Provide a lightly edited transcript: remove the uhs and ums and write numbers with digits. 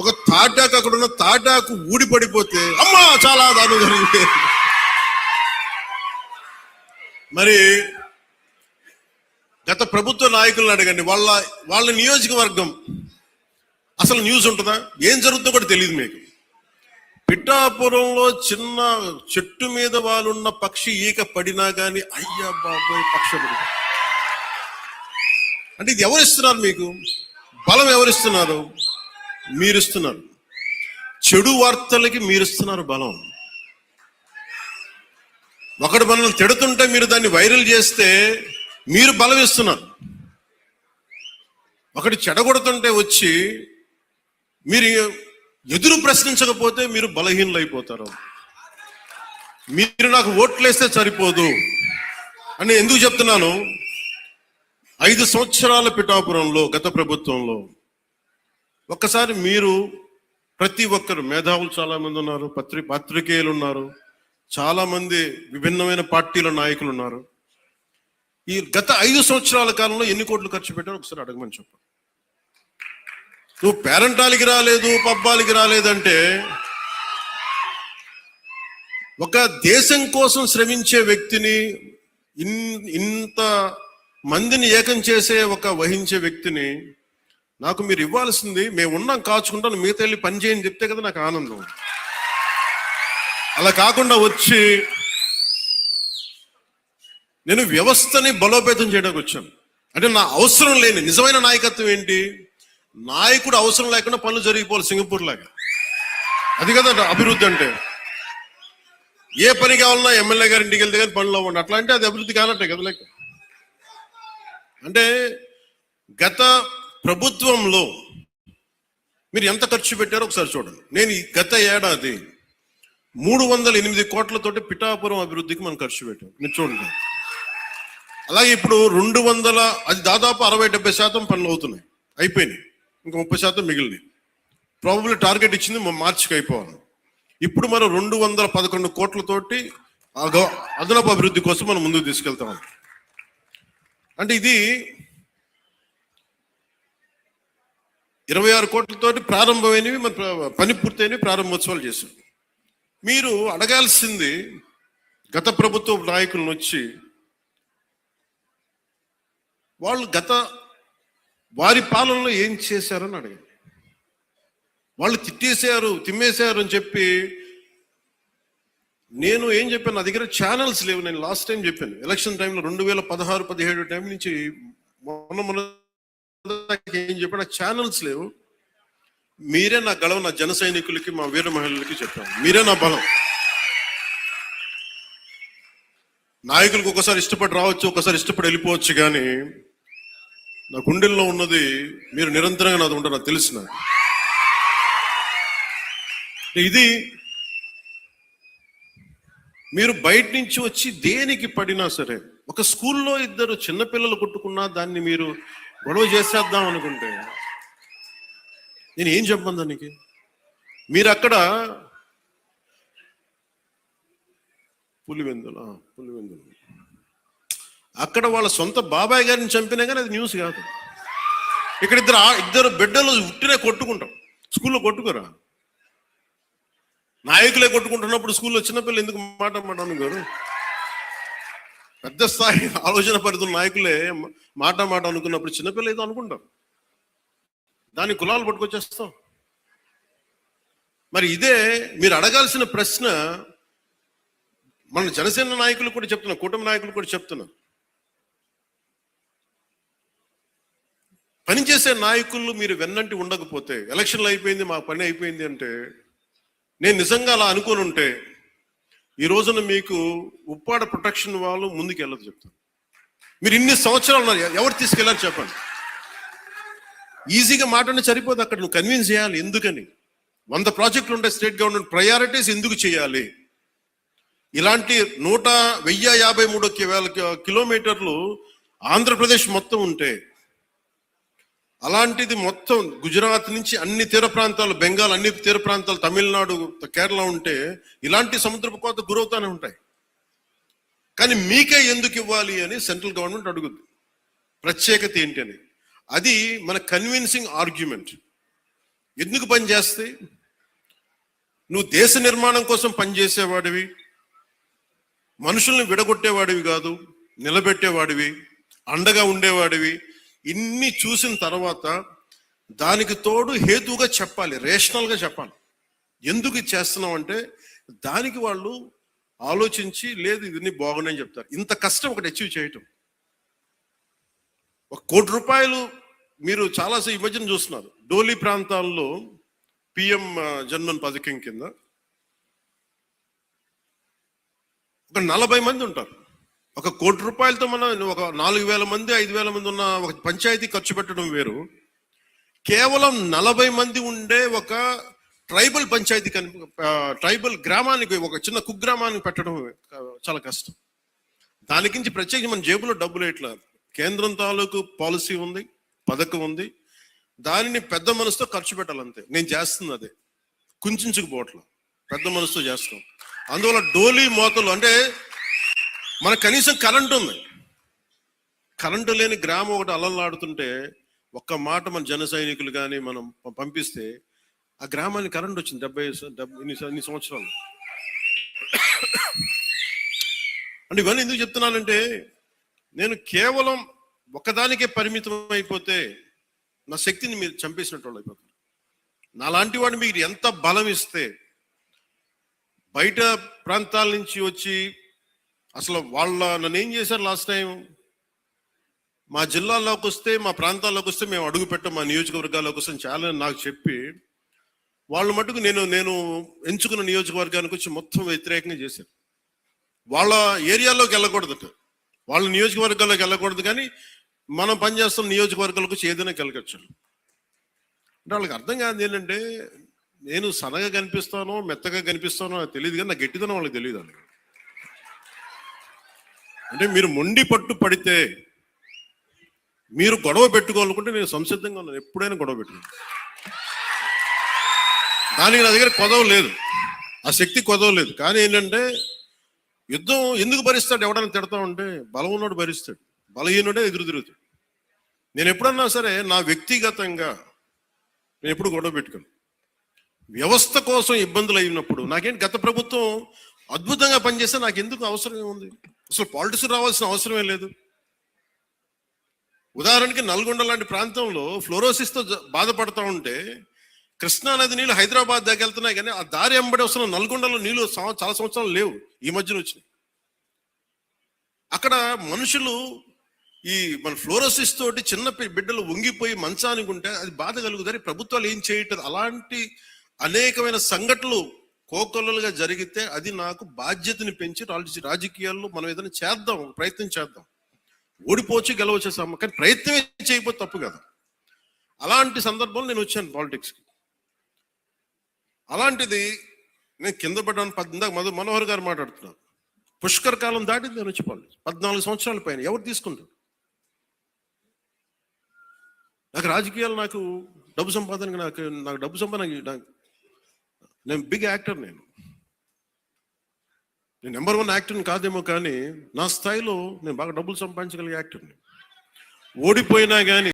ఒక తాటాకు అక్కడ ఉన్న తాటాకు ఊడి పడిపోతే అమ్మా చాలా దారుణం జరిగింది. మరి గత ప్రభుత్వ నాయకులను అడగండి, వాళ్ళ నియోజకవర్గం అసలు న్యూస్ ఉంటుందా? ఏం జరుగుతుందో కూడా తెలియదు మీకు. పిఠాపురంలో చిన్న చెట్టు మీద వాళ్ళున్న పక్షి ఈక పడినా కానీ అయ్యా బాబాయ్ పక్షపడి. అంటే ఇది ఎవరిస్తున్నారు మీకు? బలం ఎవరిస్తున్నారు? మీరిస్తున్నారు. చెడు వార్తలకి మీరిస్తున్నారు బలం. ఒకడు మనల్ని తిడుతుంటే మీరు దాన్ని వైరల్ చేస్తే మీరు బలం ఇస్తున్నారు. ఒకటి చెడగొడుతుంటే వచ్చి మీరు ఎదురు ప్రశ్నించకపోతే మీరు బలహీనలు అయిపోతారు. మీరు నాకు ఓట్లేస్తే సరిపోదు అని ఎందుకు చెప్తున్నాను? 5 సంవత్సరాల పిఠాపురంలో గత ప్రభుత్వంలో ఒక్కసారి మీరు ప్రతి ఒక్కరు మేధావులు చాలా మంది ఉన్నారు, పత్రికేయులు ఉన్నారు, చాలా మంది విభిన్నమైన పార్టీల నాయకులు ఉన్నారు. ఈ గత 5 సంవత్సరాల కాలంలో ఎన్ని కోట్లు ఖర్చు పెట్టారో ఒకసారి అడగమని చెప్పు. నువ్వు పేరంటాలకి రాలేదు, పబ్బాలకి రాలేదంటే ఒక దేశం కోసం శ్రమించే వ్యక్తిని, ఇంత మందిని ఏకం చేసే వహించే వ్యక్తిని నాకు మీరు ఇవ్వాల్సింది, మేము ఉన్నాం కాచుకుంటాను, మిగతా వెళ్ళి పని చేయని చెప్తే కదా నాకు ఆనందం. అలా కాకుండా వచ్చి నేను వ్యవస్థని బలోపేతం చేయడానికి వచ్చాను. అంటే నా అవసరం లేని నిజమైన నాయకత్వం ఏంటి? నాయకుడు అవసరం లేకుండా పనులు జరిగిపోవాలి సింగపూర్ లాగా. అది కదా అభివృద్ధి అంటే. ఏ పని కావాలన్నా ఎమ్మెల్యే గారి ఇంటికి వెళ్తే కానీ పనులు అవ్వండి, అట్లా అంటే అది అభివృద్ధి కానట్టే కదా లెక్క. అంటే గత ప్రభుత్వంలో మీరు ఎంత ఖర్చు పెట్టారో ఒకసారి చూడండి. నేను గత ఏడాది 308 కోట్లతోటి పిఠాపురం అభివృద్ధికి మనం ఖర్చు పెట్టాం. మీరు చూడండి. అలాగే ఇప్పుడు 200, అది దాదాపు 60-70% పనులు అవుతున్నాయి, అయిపోయినాయి. ఇంకా 30% మిగిలినాయి. ప్రాబబ్లీ టార్గెట్ ఇచ్చింది మార్చికి అయిపోవాలి. ఇప్పుడు మనం 211 కోట్లతోటి అదనపు అభివృద్ధి కోసం మనం ముందుకు తీసుకెళ్తాం. అంటే ఇది 26 కోట్లతోటి ప్రారంభమైనవి, మన పని పూర్తయినవి, ప్రారంభోత్సవాలు చేశాం. మీరు అడగాల్సింది గత ప్రభుత్వ నాయకులను వచ్చి వాళ్ళు వారి పాలనలో ఏం చేశారని అడగండి. వాళ్ళు తిట్టేశారు, తిమ్మేశారు అని చెప్పి నేను ఏం చెప్పాను? నా దగ్గర ఛానల్స్ లేవు. నేను లాస్ట్ టైం చెప్పాను, ఎలక్షన్ టైంలో 2016-17 టైం నుంచి మొన్న ఏం చెప్పాను, ఛానల్స్ లేవు. మీరే నా గళం, నా జన సైనికులకి, మా వీర మహిళలకి చెప్పాను. మీరే నా బలం. నాయకులకు ఒకసారి ఇష్టపడి రావచ్చు, ఒకసారి ఇష్టపడి వెళ్ళిపోవచ్చు, కానీ నా గుండెల్లో ఉన్నది మీరు నిరంతరంగా నాది ఉంటారు, నాకు తెలిసిన. ఇది మీరు బయట నుంచి వచ్చి దేనికి పడినా సరే, ఒక స్కూల్లో 2 చిన్నపిల్లలు కొట్టుకున్నా దాన్ని మీరు గొడవ చేసేద్దాం అనుకుంటే నేను ఏం చెప్పను దానికి? మీరు అక్కడ పులివెందులు అక్కడ వాళ్ళ సొంత బాబాయ్ గారిని చంపినా కానీ అది న్యూస్ కాదు. ఇక్కడ ఇద్దరు బిడ్డలు ఉట్టినే కొట్టుకుంటాం, స్కూల్లో కొట్టుకోరా? నాయకులే కొట్టుకుంటున్నప్పుడు స్కూల్లో చిన్నపిల్లలు ఎందుకు మాట గారు? పెద్ద స్థాయి ఆలోచన పరిధుల నాయకులే మాట అనుకున్నప్పుడు చిన్నపిల్ల ఏదో అనుకుంటారు, దాన్ని కులాలు పట్టుకొచ్చేస్తాం. మరి ఇదే మీరు అడగాల్సిన ప్రశ్న. మన జనసేన నాయకులు కూడా చెప్తున్నా, కూటమి నాయకులు కూడా చెప్తున్నా, పనిచేసే నాయకులు మీరు వెన్నంటి ఉండకపోతే, ఎలక్షన్లు అయిపోయింది మా పని అయిపోయింది అంటే, నేను నిజంగా అలా అనుకుని ఉంటే ఈ రోజున మీకు ఉప్పాడ ప్రొటెక్షన్ వాళ్ళు ముందుకు వెళ్ళదు చెప్తాను. మీరు ఇన్ని సంవత్సరాలు ఉన్నారు, ఎవరు తీసుకెళ్ళారు చెప్పండి? ఈజీగా మాట్లాడి సరిపోదు, అక్కడ నువ్వు కన్విన్స్ చేయాలి. ఎందుకని 100 ప్రాజెక్టులు ఉంటాయి స్టేట్ గవర్నమెంట్, ప్రయారిటీస్ ఎందుకు చేయాలి? ఇలాంటి 1053 కిలోమీటర్లు ఆంధ్రప్రదేశ్ మొత్తం ఉంటే, అలాంటిది మొత్తం గుజరాత్ నుంచి అన్ని తీర ప్రాంతాలు, బెంగాల్ అన్ని తీర ప్రాంతాలు, తమిళనాడు, కేరళ ఉంటే ఇలాంటి సముద్రపు కోత గురవుతానే ఉంటాయి. కానీ మీకే ఎందుకు ఇవ్వాలి అని సెంట్రల్ గవర్నమెంట్ అడుగుద్ది. ప్రత్యేకత ఏంటి అని. అది మన కన్విన్సింగ్ ఆర్గ్యుమెంట్. ఎందుకు పని చేస్తాయి? నువ్వు దేశ నిర్మాణం కోసం పనిచేసేవాడివి, మనుషుల్ని విడగొట్టేవాడివి కాదు, నిలబెట్టేవాడివి, అండగా ఉండేవాడివి. ఇన్ని చూసిన తర్వాత దానికి తోడు హేతువుగా చెప్పాలి, రేషనల్గా చెప్పాలి. ఎందుకు ఇది చేస్తున్నావు అంటే దానికి వాళ్ళు ఆలోచించి లేదు ఇది బాగుందని చెప్తారు. ఇంత కష్టం ఒకటి అచీవ్ చేయటం. 1 కోటి రూపాయలు మీరు చాలా ఈ మధ్యన చూస్తున్నారు. డోలీ ప్రాంతాల్లో పిఎం జన్మన్ పథకం కింద ఒక 40 మంది ఉంటారు. 1 కోటి రూపాయలతో మనం ఒక 4,000 మంది 5,000 మంది ఉన్న ఒక పంచాయతీ ఖర్చు పెట్టడం వేరు. కేవలం 40 మంది ఉండే ఒక ట్రైబల్ పంచాయతీ ట్రైబల్ గ్రామానికి, ఒక చిన్న కుగ్రామానికి పెట్టడం చాలా కష్టం. దానికి ప్రత్యేకించి మన జేబులో డబ్బులు ఇట్లా కేంద్రం తాలూకు పాలసీ ఉంది, పథకం ఉంది, దానిని పెద్ద మనసుతో ఖర్చు పెట్టాలంతే. నేను చేస్తుంది అదే, కుంచుకుపోవట్ల పెద్ద మనసుతో చేస్తాం. అందువల్ల డోలీ మోతలు అంటే మన కనీసం కరెంటు ఉంది, కరెంటు లేని గ్రామం ఒకటి అల్లలాడుతుంటే ఒక్క మాట మన జన సైనికులు కానీ మనం పంపిస్తే ఆ గ్రామానికి కరెంట్ వచ్చింది 70 సంవత్సరాలు. అంటే ఇవన్నీ ఎందుకు చెప్తున్నానంటే నేను కేవలం ఒకదానికే పరిమితం అయిపోతే నా శక్తిని మీరు చంపేసినట్టు వాళ్ళు అయిపోతారు. నాలాంటి వాడు మీరు ఎంత బలం ఇస్తే బయట ప్రాంతాల నుంచి వచ్చి అసలు నన్ను ఏం చేశారు లాస్ట్ టైం, మా జిల్లాల్లోకి వస్తే మా ప్రాంతాల్లోకి వస్తే మేము అడుగు పెట్టాం, మా నియోజకవర్గాల్లోకి వస్తే చాలా నాకు చెప్పి వాళ్ళు మటుకు నేను ఎంచుకున్న నియోజకవర్గానికి వచ్చి మొత్తం వ్యతిరేకంగా చేశారు. వాళ్ళ ఏరియాలోకి వెళ్ళకూడదు, వాళ్ళ నియోజకవర్గాల్లోకి వెళ్ళకూడదు, కానీ మనం పనిచేస్తున్న నియోజకవర్గాలకు వచ్చి ఏదైనా వెళ్ళవచ్చు. అంటే వాళ్ళకి అర్థం కాదు ఏంటంటే నేను సన్నగా కనిపిస్తానో మెత్తగా కనిపిస్తానో నాకు తెలియదు, కానీ నా గట్టిదనం వాళ్ళకి తెలియదు. వాళ్ళకి అంటే మీరు మొండి పట్టు పడితే, మీరు గొడవ పెట్టుకోవాలనుకుంటే నేను సంసిద్ధంగా ఉన్నాను, ఎప్పుడైనా గొడవ పెట్టుకున్నాను. దానికి నా దగ్గర కొదవ లేదు, ఆ శక్తి కొదవ లేదు. కానీ ఏంటంటే యుద్ధం ఎందుకు భరిస్తాడు? ఎవడన్నా తిడతా ఉంటే బలం ఉన్నోడు భరిస్తాడు, బలహీనుడే ఎదురు తిరుగుతాడు. నేను ఎప్పుడన్నా సరే నా వ్యక్తిగతంగా నేను ఎప్పుడు గొడవ పెట్టుకోను. వ్యవస్థ కోసం ఇబ్బందులు అయినప్పుడు నాకేంటి, గత ప్రభుత్వం అద్భుతంగా పనిచేస్తే నాకు ఎందుకు అవసరం ఏముంది? అసలు పాలిటిక్స్ రావాల్సిన అవసరమే లేదు. ఉదాహరణకి నల్గొండ లాంటి ప్రాంతంలో ఫ్లోరోసిస్తో బాధపడతా ఉంటే కృష్ణానది నీళ్ళు హైదరాబాద్ దాకా వెళ్తున్నాయి, కానీ ఆ దారి ఎంబడి వస్తున్న నల్గొండలో నీళ్ళు చాలా సంవత్సరాలు లేవు, ఈ మధ్యన వచ్చినాయి. అక్కడ మనుషులు ఈ మన ఫ్లోరోసిస్ తోటి చిన్న బిడ్డలు వంగిపోయి మంచానికి ఉంటే అది బాధ కలుగుతారు. ప్రభుత్వాలు ఏం చేయటం, అలాంటి అనేకమైన సంఘటనలు కోకొల్లలుగా జరిగితే అది నాకు బాధ్యతని పెంచి రాజకీయాల్లో మనం ఏదైనా చేద్దాం, ప్రయత్నం చేద్దాం. ఓడిపోవచ్చు గెలవచ్చేసాము, కానీ ప్రయత్నమే చేయకపోతే తప్పు కదా. అలాంటి సందర్భంలో నేను వచ్చాను పాలిటిక్స్కి. అలాంటిది నేను కింద పడ్డాను. మనోహర్ గారు మాట్లాడుతున్నాను, పుష్కర్ కాలం దాటింది నేను వచ్చి 14 సంవత్సరాల పైన ఎవరు తీసుకుంటారు? నాకు రాజకీయాలు, నాకు డబ్బు సంపాదన, నాకు డబ్బు సంపాదన, నేను బిగ్ యాక్టర్, నేను నెంబర్ 1 యాక్టర్ని కాదేమో, కానీ నా స్థాయిలో నేను బాగా డబ్బులు సంపాదించగలిగే యాక్టర్ని. ఓడిపోయినా కానీ